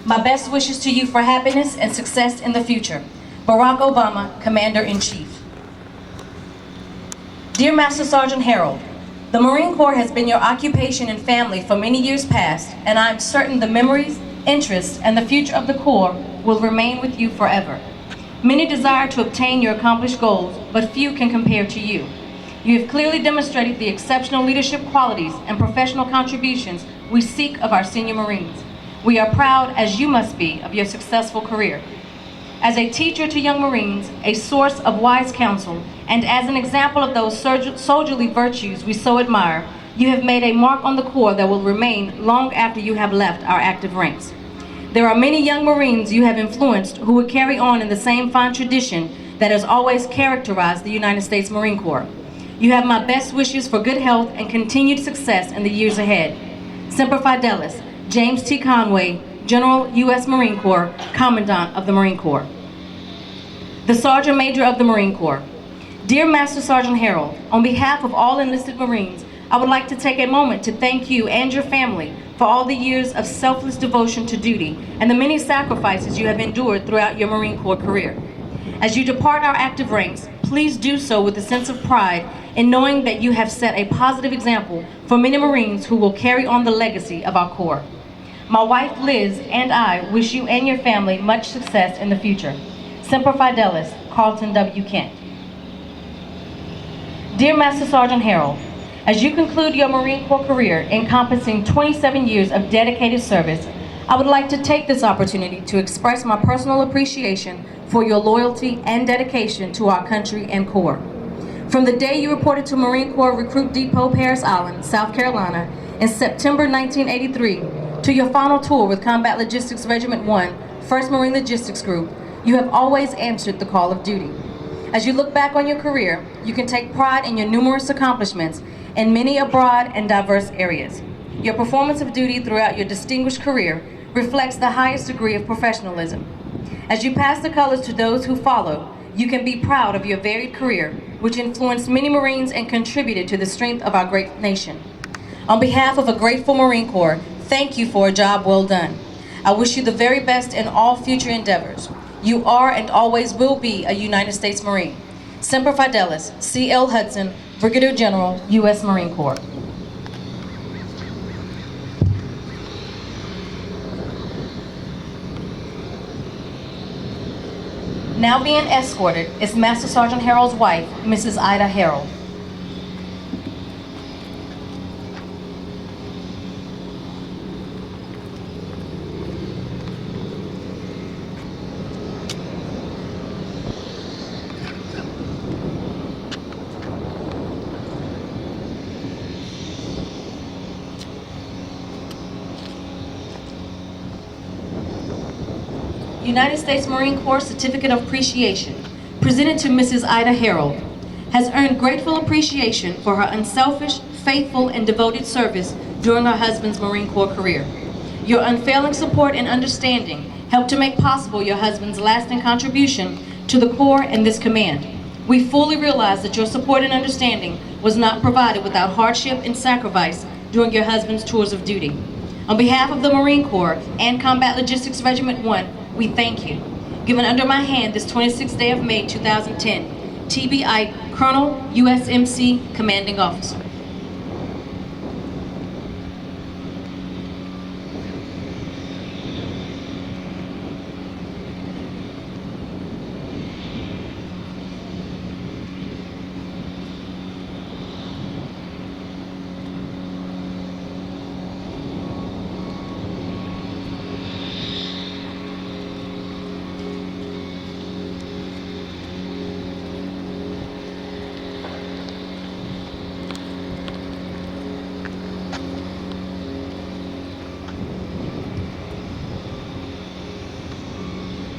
My best wishes to you for happiness and success in the future. Barack Obama, Commander-in-Chief. Dear Master Sergeant Harold, the Marine Corps has been your occupation and family for many years past, and I am certain the memories, interests, and the future of the Corps will remain with you forever. Many desire to obtain your accomplished goals, but few can compare to you. You have clearly demonstrated the exceptional leadership qualities and professional contributions we seek of our senior Marines. We are proud, as you must be, of your successful career. As a teacher to young Marines, a source of wise counsel, and as an example of those soldierly virtues we so admire, you have made a mark on the Corps that will remain long after you have left our active ranks. There are many young Marines you have influenced who will carry on in the same fine tradition that has always characterized the United States Marine Corps. You have my best wishes for good health and continued success in the years ahead. Semper Fidelis, James T. Conway, General U.S. Marine Corps, Commandant of the Marine Corps. The Sergeant Major of the Marine Corps. Dear Master Sergeant Harold, on behalf of all enlisted Marines, I would like to take a moment to thank you and your family for all the years of selfless devotion to duty and the many sacrifices you have endured throughout your Marine Corps career. As you depart our active ranks, please do so with a sense of pride in knowing that you have set a positive example for many Marines who will carry on the legacy of our Corps. My wife Liz and I wish you and your family much success in the future. Semper Fidelis, Carlton W. Kent. Dear Master Sergeant Harold, as you conclude your Marine Corps career encompassing 27 years of dedicated service, I would like to take this opportunity to express my personal appreciation for your loyalty and dedication to our country and Corps. From the day you reported to Marine Corps Recruit Depot, Parris Island, South Carolina, in September 1983, to your final tour with Combat Logistics Regiment 1, 1st Marine Logistics Group, you have always answered the call of duty. As you look back on your career, you can take pride in your numerous accomplishments in many broad and diverse areas. Your performance of duty throughout your distinguished career reflects the highest degree of professionalism. As you pass the colors to those who follow, you can be proud of your varied career, which influenced many Marines and contributed to the strength of our great nation. On behalf of a grateful Marine Corps, thank you for a job well done. I wish you the very best in all future endeavors. You are and always will be a United States Marine. Semper Fidelis, C.L. Hudson, Brigadier General, U.S. Marine Corps. Now being escorted is Master Sergeant Harold's wife, Mrs. Ida Harold. United States Marine Corps Certificate of Appreciation, presented to Mrs. Ida Harold, has earned grateful appreciation for her unselfish, faithful, and devoted service during her husband's Marine Corps career. Your unfailing support and understanding helped to make possible your husband's lasting contribution to the Corps and this command. We fully realize that your support and understanding was not provided without hardship and sacrifice during your husband's tours of duty. On behalf of the Marine Corps and Combat Logistics Regiment 1, we thank you. Given under my hand this 26th day of May 2010, TBI Colonel, USMC, Commanding Officer.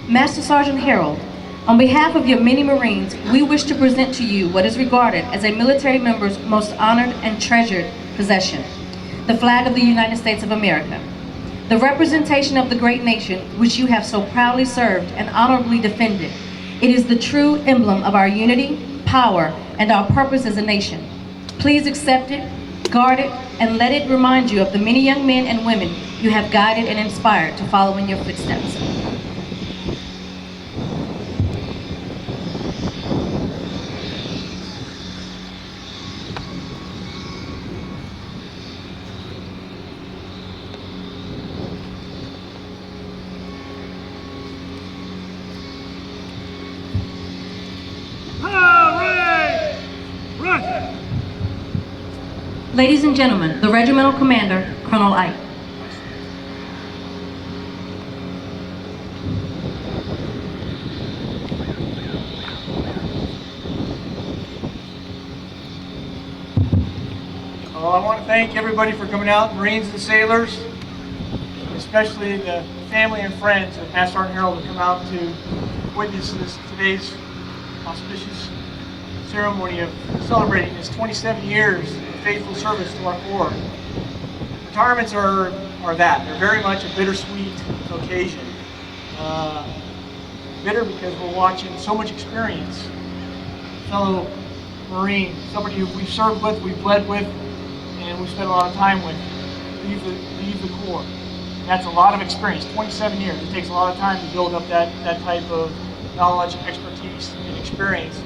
Master Sergeant Harold, on behalf of your many Marines, we wish to present to you what is regarded as a military member's most honored and treasured possession, the flag of the United States of America. The representation of the great nation which you have so proudly served and honorably defended. It is the true emblem of our unity, power, and our purpose as a nation. Please accept it, guard it, and let it remind you of the many young men and women you have guided and inspired to follow in your footsteps. Ladies and gentlemen, the Regimental Commander, Colonel Ike. I want to thank everybody for coming out, Marines and sailors, especially the family and friends of Master Sergeant Harold who come out to witness today's auspicious ceremony of celebrating his 27 years of faithful service to our Corps. Retirements are that. They're very much a bittersweet occasion. Bitter because we're watching so much experience. Fellow Marine, somebody who we've served with, we've bled with, and we've spent a lot of time with, leave the Corps. And that's a lot of experience, 27 years. It takes a lot of time to build up that type of knowledge, expertise, and experience,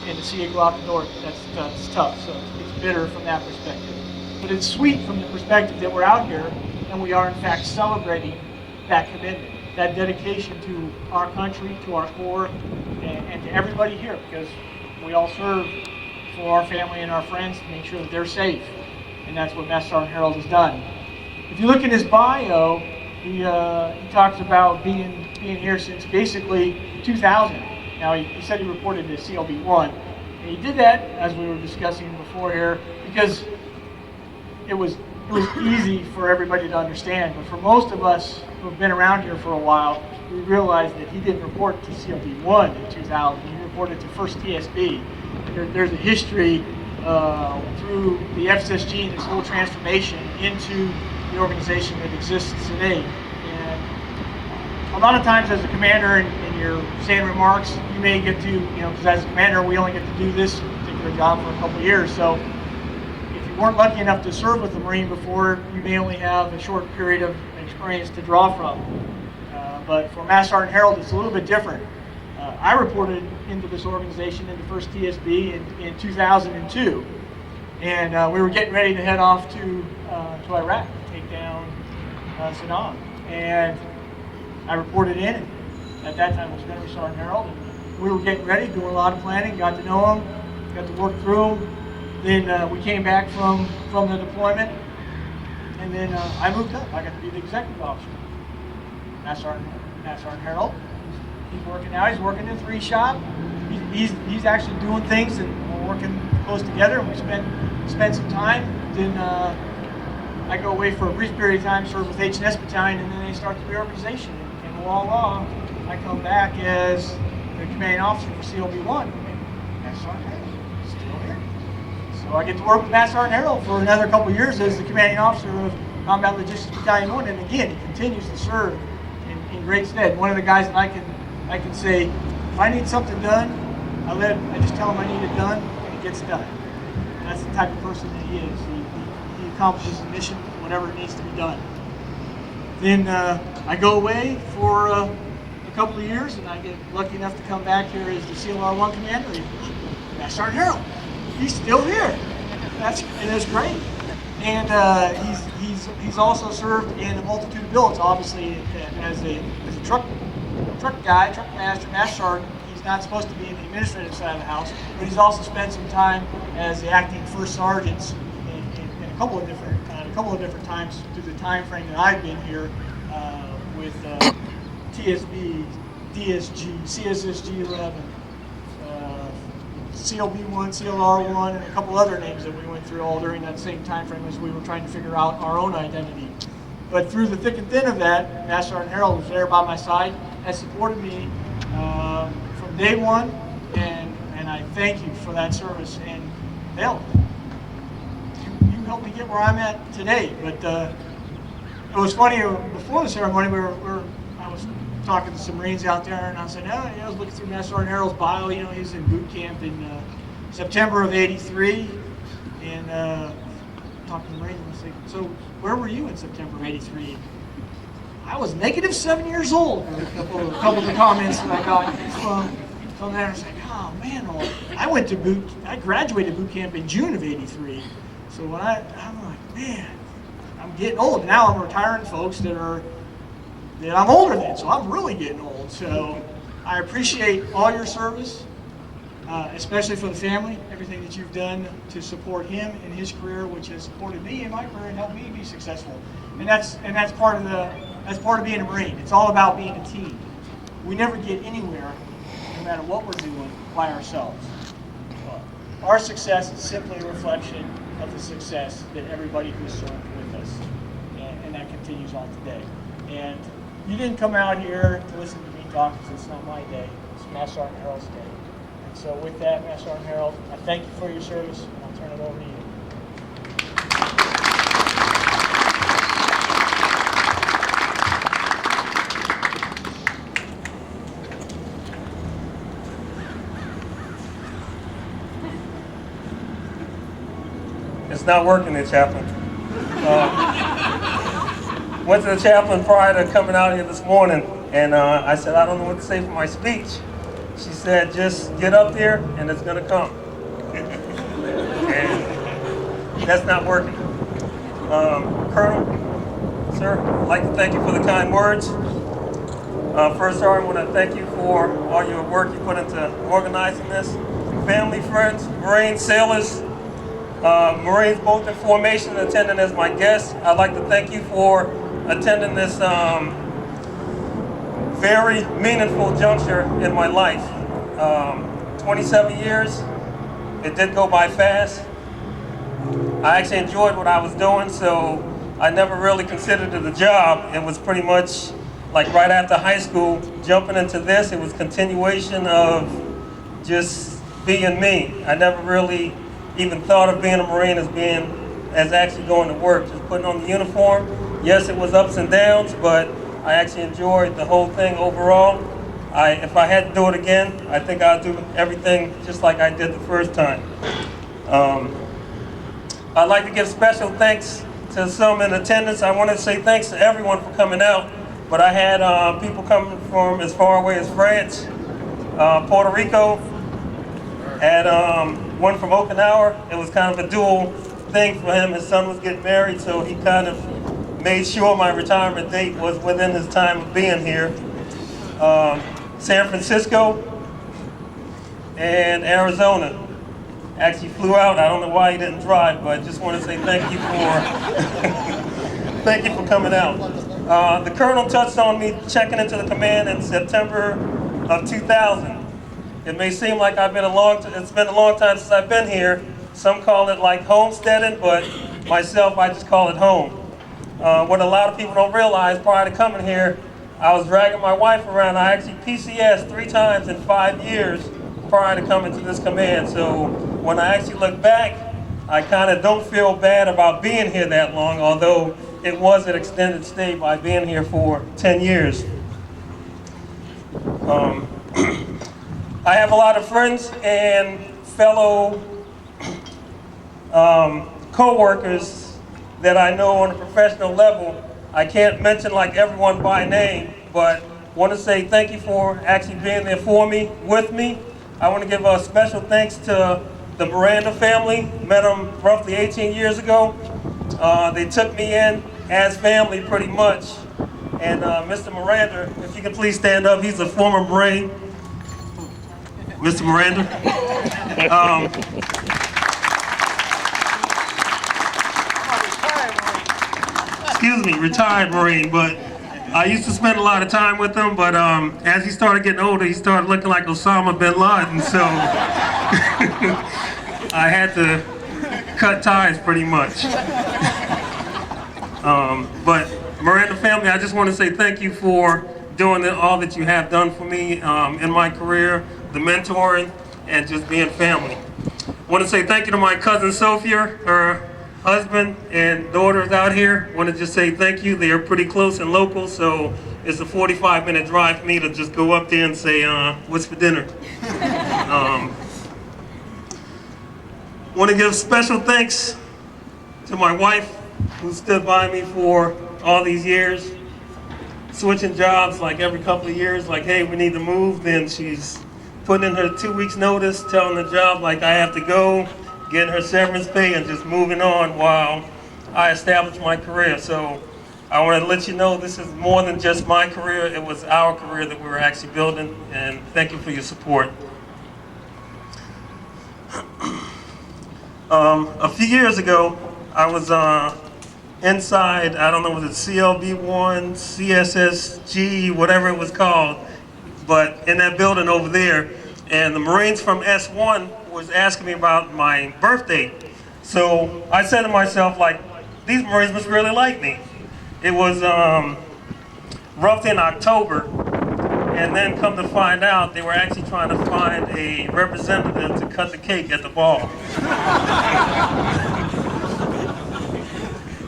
and to see it go out the door. That's tough, so it's bitter from that perspective. But it's sweet from the perspective that we're out here, and we are in fact celebrating that commitment, that dedication to our country, to our Corps, and to everybody here, because we all serve for our family and our friends to make sure that they're safe. And that's what Master Sergeant Harold has done. If you look in his bio, he talks about being here since basically 2000. Now he said he reported to CLB 1, and he did that, as we were discussing before here, because it was easy for everybody to understand. But for most of us who've been around here for a while, we realized that he didn't report to CLB 1 in 2000. He reported to 1st TSB. There's a history through the MSgt and its whole transformation into the organization that exists today. And a lot of times as a commander in your standard remarks, you may get to, because as a commander we only get to do this particular job for a couple of years. So if you weren't lucky enough to serve with the Marine before, you may only have a short period of experience to draw from. But for Master Sergeant Harold, it's a little bit different. I reported into this organization, into 1st TSB in 2002, and we were getting ready to head off to Iraq to take down Saddam. And I reported in, and at that time it was Gunnery Sergeant Harold. And we were getting ready, doing a lot of planning, got to know him, got to work through him. Then we came back from the deployment, and then I moved up. I got to be the executive officer. Master Sergeant Harold. He's working now. He's working in the 3 shop. He's actually doing things, and we're working close together. And we spent some time. Then I go away for a brief period of time, serve with H&S Battalion, and then they start the reorganization. And voila, I come back as the commanding officer for CLB 1. Master Sergeant Harold still here. So I get to work with Master Sergeant Harold for another couple of years as the commanding officer of Combat Logistics Battalion 1. And again, he continues to serve in great stead. One of the guys that I can say, if I need something done, I just tell him I need it done, and it gets done. That's the type of person that he is. He accomplishes the mission whenever it needs to be done. Then I go away for a couple of years, and I get lucky enough to come back here as the CLR 1 commander. Master Sergeant Harold, he's still here. That's great. And he's also served in a multitude of billets, obviously as a truck guy, truck master, master sergeant. He's not supposed to be in the administrative side of the house, but he's also spent some time as the acting first sergeants in a couple of different times through the time frame that I've been here with TSB, DSG, CSSG 11, CLB 1, CLR 1, and a couple other names that we went through all during that same time frame as we were trying to figure out our own identity. But through the thick and thin of that, Master Sergeant Harold was there by my side, has supported me from day one, and I thank you for that service. And hell, you helped me get where I'm at today. But it was funny, before the ceremony, I was talking to some Marines out there, and I said, I was looking through Master Sergeant Harold's bio. He was in boot camp in September of '83, and talking to Marines and say, so where were you in September of '83? I was negative 7 years old. A couple of the comments that I got from there. I was like, oh man, well, I graduated boot camp in June of '83. So when I'm like, man, I'm getting old. Now I'm retiring folks that I'm older than, so I'm really getting old. So I appreciate all your service, especially for the family, everything that you've done to support him in his career, which has supported me in my career and helped me be successful. And that's part of being a Marine. It's all about being a team. We never get anywhere, no matter what we're doing, by ourselves. Our success is simply a reflection of the success that everybody who served with us, and that continues on today. And you didn't come out here to listen to me talk because it's not my day. It's Master Sergeant Harold's day. And so with that, Master Sergeant Harold, I thank you for your service, and I'll turn it over to you. It's not working there, Chaplain. Went to the chaplain prior to coming out here this morning, and I said, I don't know what to say for my speech. She said, just get up there and it's gonna come. And that's not working. Colonel, sir, I'd like to thank you for the kind words. First, sir, I want to thank you for all your work you put into organizing this. Family, friends, Marines, sailors, Marines both in formation and attending as my guests. I'd like to thank you for attending this very meaningful juncture in my life. 27 years, it did go by fast. I actually enjoyed what I was doing, so I never really considered it a job. It was pretty much like right after high school, jumping into this, it was continuation of just being me. I never really even thought of being a Marine as actually going to work, just putting on the uniform. Yes, it was ups and downs, but I actually enjoyed the whole thing overall. If I had to do it again, I think I'd do everything just like I did the first time. I'd like to give special thanks to some in attendance. I want to say thanks to everyone for coming out, but I had people coming from as far away as France, Puerto Rico, and one from Okinawa. It was kind of a dual thing for him. His son was getting married, so he kind of made sure my retirement date was within his time of being here. San Francisco and Arizona. Actually flew out. I don't know why he didn't drive, but I just want to say thank you for thank you for coming out. The colonel touched on me checking into the command in September of 2000. It may seem like it's been a long time since I've been here. Some call it like homesteading, but myself, I just call it home. What a lot of people don't realize, prior to coming here, I was dragging my wife around. I actually PCS 3 times in 5 years prior to coming to this command. So when I actually look back, I kind of don't feel bad about being here that long, although it was an extended stay by being here for 10 years. I have a lot of friends and fellow co-workers that I know on a professional level. I can't mention like everyone by name, but want to say thank you for actually being there for me, with me. I want to give a special thanks to the Miranda family. Met them roughly 18 years ago. They took me in as family pretty much. And Mr. Miranda, if you can please stand up, he's a former Marine. Mr. Miranda. Excuse me, retired Marine, but I used to spend a lot of time with him, but as he started getting older, he started looking like Osama bin Laden, so I had to cut ties pretty much. But Miranda family, I just want to say thank you for doing all that you have done for me in my career, the mentoring, and just being family. I want to say thank you to my cousin Sophia, her husband and daughters out here. I want to just say thank you. They are pretty close and local, so it's a 45-minute drive for me to just go up there and say, what's for dinner? Want to give special thanks To my wife, who stood by me for all these years, switching jobs like every couple of years, like, hey, we need to move. Then she's putting in her 2 weeks notice, telling the job like I have to go, getting her severance pay and just moving on while I establish my career. So I want to let you know this is more than just my career. It was our career that we were actually building, and thank you for your support. A few years ago, I was inside, I don't know, was it CLB1, CSSG, whatever it was called, but in that building over there, and the Marines from S1 was asking me about my birthday. So I said to myself, like, these Marines must really like me. It was roughly in October, and then come to find out, they were actually trying to find a representative to cut the cake at the ball.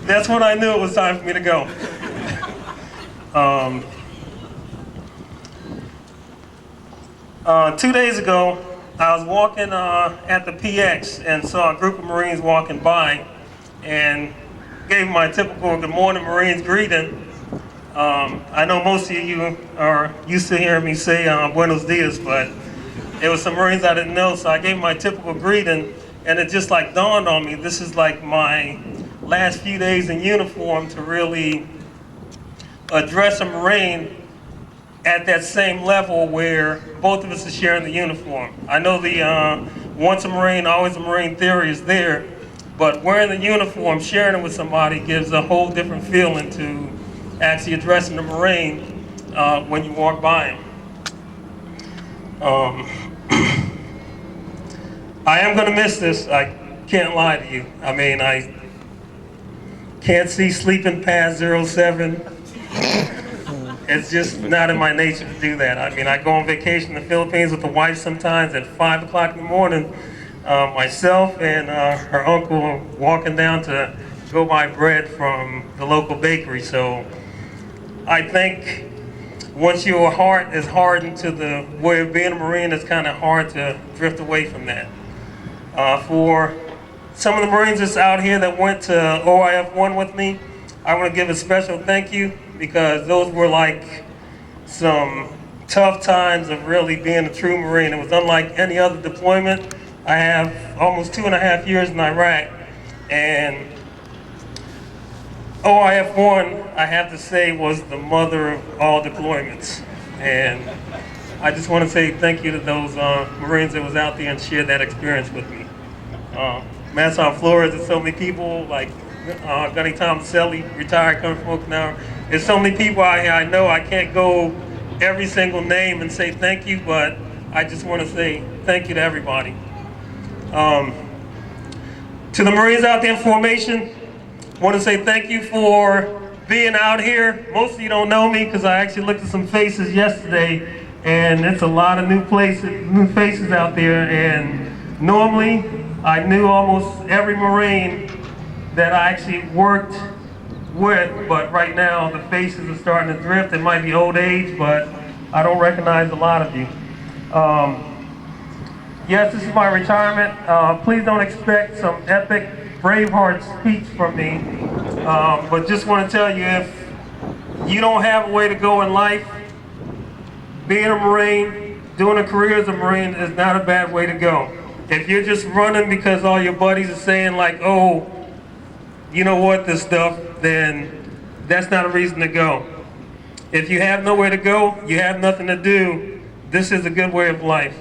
That's when I knew it was time for me to go. 2 days ago, I was walking at the PX and saw a group of Marines walking by and gave my typical good morning Marines greeting. I know most of you are used to hearing me say Buenos Dias, but it was some Marines I didn't know, so I gave my typical greeting, and it just like dawned on me, this is like my last few days in uniform to really address a Marine at that same level where both of us are sharing the uniform. I know the once a Marine, always a Marine theory is there, but wearing the uniform, sharing it with somebody gives a whole different feeling to actually addressing the Marine when you walk by him. I am gonna miss this, I can't lie to you. I mean, I can't see sleeping past 07. It's just not in my nature to do that. I mean, I go on vacation in the Philippines with the wife sometimes at 5 o'clock in the morning. Myself and her uncle walking down to go buy bread from the local bakery. So I think once your heart is hardened to the way of being a Marine, it's kind of hard to drift away from that. For some of the Marines that's out here that went to OIF 1 with me, I want to give a special thank you, because those were like some tough times of really being a true Marine. It was unlike any other deployment. I have almost 2.5 years in Iraq, and OIF 1, I have to say, was the mother of all deployments. And I just want to say thank you to those Marines that was out there and shared that experience with me. Masson Flores, and so many people like Gunny Tomaselli, retired, coming from Okinawa. There's so many people out here I know. I can't go every single name and say thank you, but I just want to say thank you to everybody. To the Marines out there in formation, I want to say thank you for being out here. Most of you don't know me because I actually looked at some faces yesterday, and it's a lot of new faces out there. And normally, I knew almost every Marine that I actually worked with, but right now the faces are starting to drift. It might be old age, but I don't recognize a lot of you. Yes, this is my retirement. Please don't expect some epic Braveheart speech from me, but just want to tell you, if you don't have a way to go in life, being a Marine, doing a career as a Marine is not a bad way to go. If you're just running because all your buddies are saying like, oh, you know what, this stuff, then that's not a reason to go. If you have nowhere to go, you have nothing to do, this is a good way of life.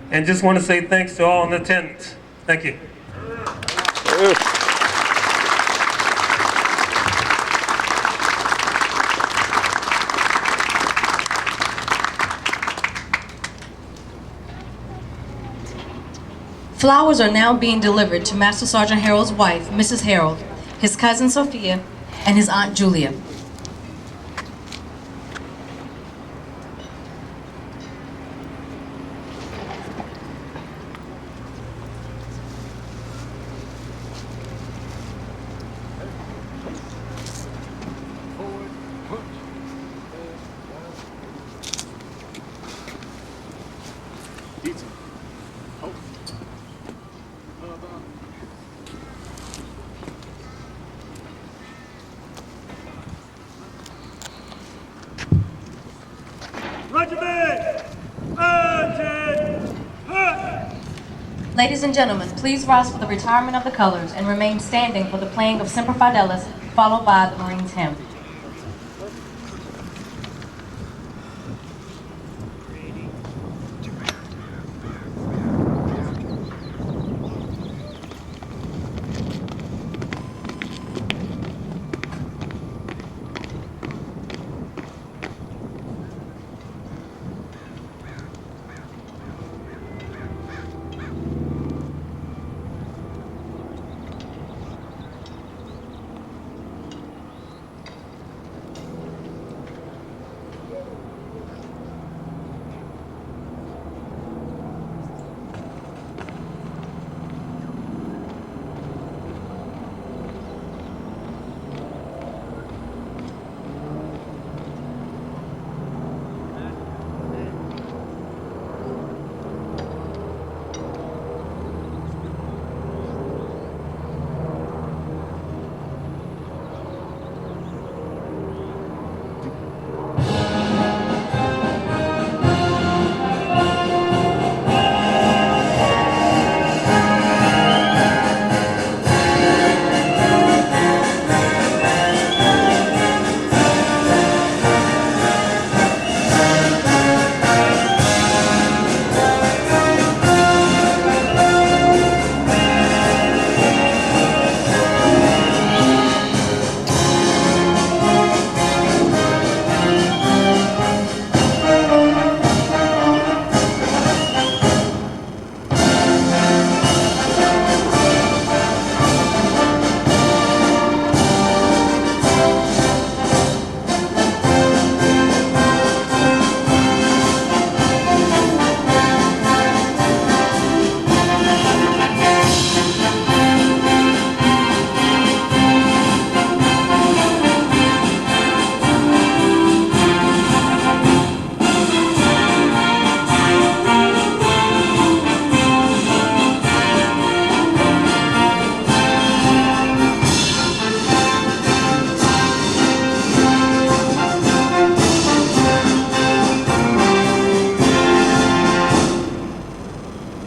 And just want to say thanks to all in attendance. Thank you. Flowers are now being delivered to Master Sergeant Harold's wife, Mrs. Harold, his cousin Sophia, and his aunt Julia. Regiment! Attention! Ladies and gentlemen, please rise for the retirement of the colors and remain standing for the playing of Semper Fidelis, followed by the Marines hymn.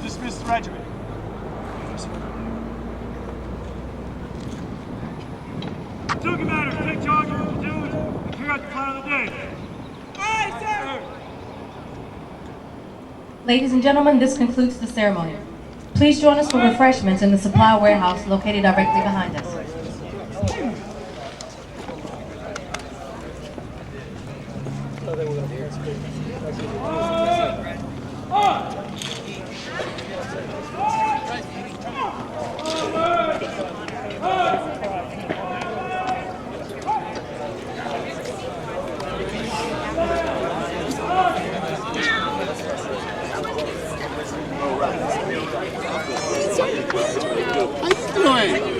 Dismiss the regiment. Two commanders, take charge of your platoons and carry out the plan of the day. Aye, sir! Ladies and gentlemen, this concludes the ceremony. Please join us for refreshments in the supply warehouse located directly behind us. How you doing?